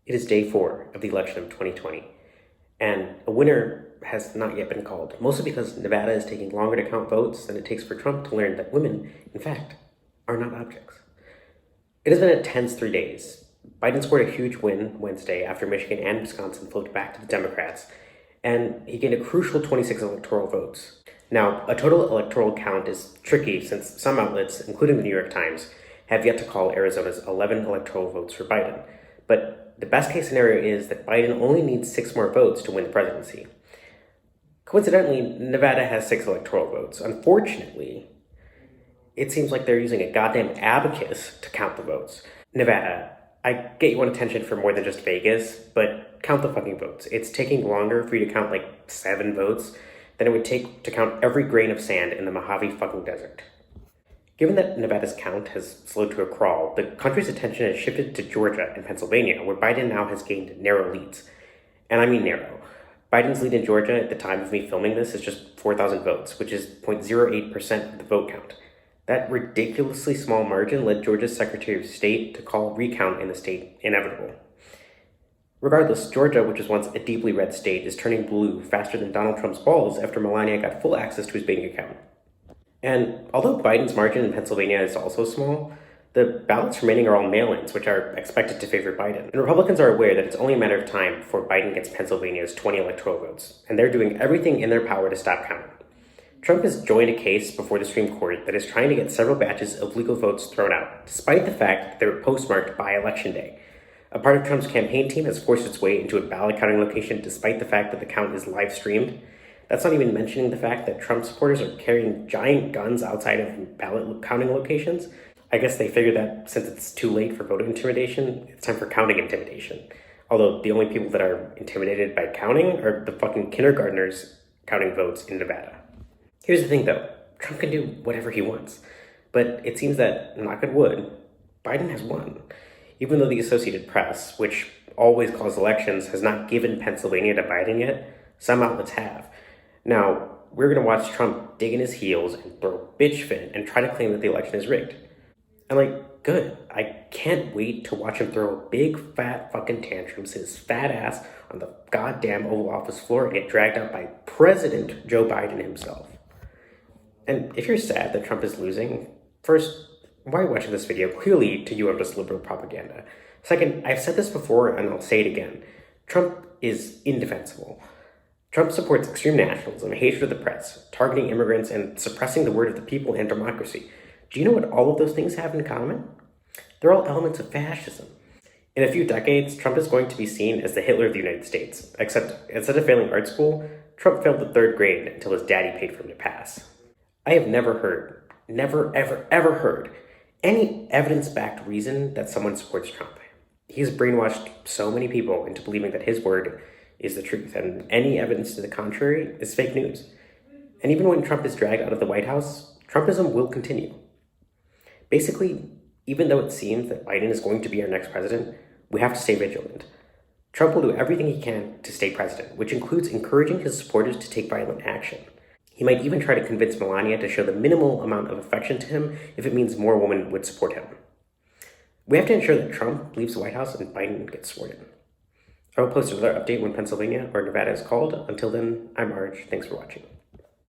It is day 4 of the election of 2020, and a winner has not yet been called, mostly because Nevada is taking longer to count votes than it takes for Trump to learn that women, in fact, are not objects. It has been a tense 3 days. Biden scored a huge win Wednesday after Michigan and Wisconsin flipped back to the Democrats, and he gained a crucial 26 electoral votes. Now, a total electoral count is tricky since some outlets, including the New York Times, have yet to call Arizona's 11 electoral votes for Biden. But the best case scenario is that Biden only needs 6 more votes to win the presidency. Coincidentally, Nevada has 6 electoral votes. Unfortunately, it seems like they're using a goddamn abacus to count the votes. Nevada, I get you want attention for more than just Vegas, but count the fucking votes. It's taking longer for you to count like 7 votes than it would take to count every grain of sand in the Mojave fucking desert. Given that Nevada's count has slowed to a crawl, the country's attention has shifted to Georgia and Pennsylvania, where Biden now has gained narrow leads. And I mean narrow. Biden's lead in Georgia at the time of me filming this is just 4,000 votes, which is 0.08% of the vote count. That ridiculously small margin led Georgia's Secretary of State to call recount in the state inevitable. Regardless, Georgia, which was once a deeply red state, is turning blue faster than Donald Trump's balls after Melania got full access to his bank account. And although Biden's margin in Pennsylvania is also small, the ballots remaining are all mail-ins, which are expected to favor Biden. And Republicans are aware that it's only a matter of time before Biden gets Pennsylvania's 20 electoral votes, and they're doing everything in their power to stop counting. Trump has joined a case before the Supreme Court that is trying to get several batches of legal votes thrown out, despite the fact that they're postmarked by Election Day. A part of Trump's campaign team has forced its way into a ballot counting location despite the fact that the count is live streamed. That's not even mentioning the fact that Trump supporters are carrying giant guns outside of ballot counting locations. I guess they figure that since it's too late for voter intimidation, it's time for counting intimidation. Although the only people that are intimidated by counting are the fucking kindergartners counting votes in Nevada. Here's the thing though, Trump can do whatever he wants. But it seems that, knock on wood, Biden has won. Even though the Associated Press, which always calls elections, has not given Pennsylvania to Biden yet, some outlets have. Now, we're going to watch Trump dig in his heels and throw a bitch fit and try to claim that the election is rigged. And good. I can't wait to watch him throw a big fat fucking tantrum, sit his fat ass on the goddamn Oval Office floor and get dragged out by President Joe Biden himself. And if you're sad that Trump is losing, first, why are you watching this video? Clearly, to you, I'm just liberal propaganda. Second, I've said this before and I'll say it again. Trump is indefensible. Trump supports extreme nationalism, hatred of the press, targeting immigrants, and suppressing the word of the people and democracy. Do you know what all of those things have in common? They're all elements of fascism. In a few decades, Trump is going to be seen as the Hitler of the United States, except instead of failing art school, Trump failed the 3rd grade until his daddy paid for him to pass. I have never heard any evidence-backed reason that someone supports Trump. He's brainwashed so many people into believing that his word is the truth, and any evidence to the contrary is fake news. And even when Trump is dragged out of the White House, Trumpism will continue. Basically, even though it seems that Biden is going to be our next president, we have to stay vigilant. Trump will do everything he can to stay president, which includes encouraging his supporters to take violent action. He might even try to convince Melania to show the minimal amount of affection to him if it means more women would support him. We have to ensure that Trump leaves the White House and Biden gets sworn in. I will post another update when Pennsylvania or Nevada is called. Until then, I'm Arj. Thanks for watching.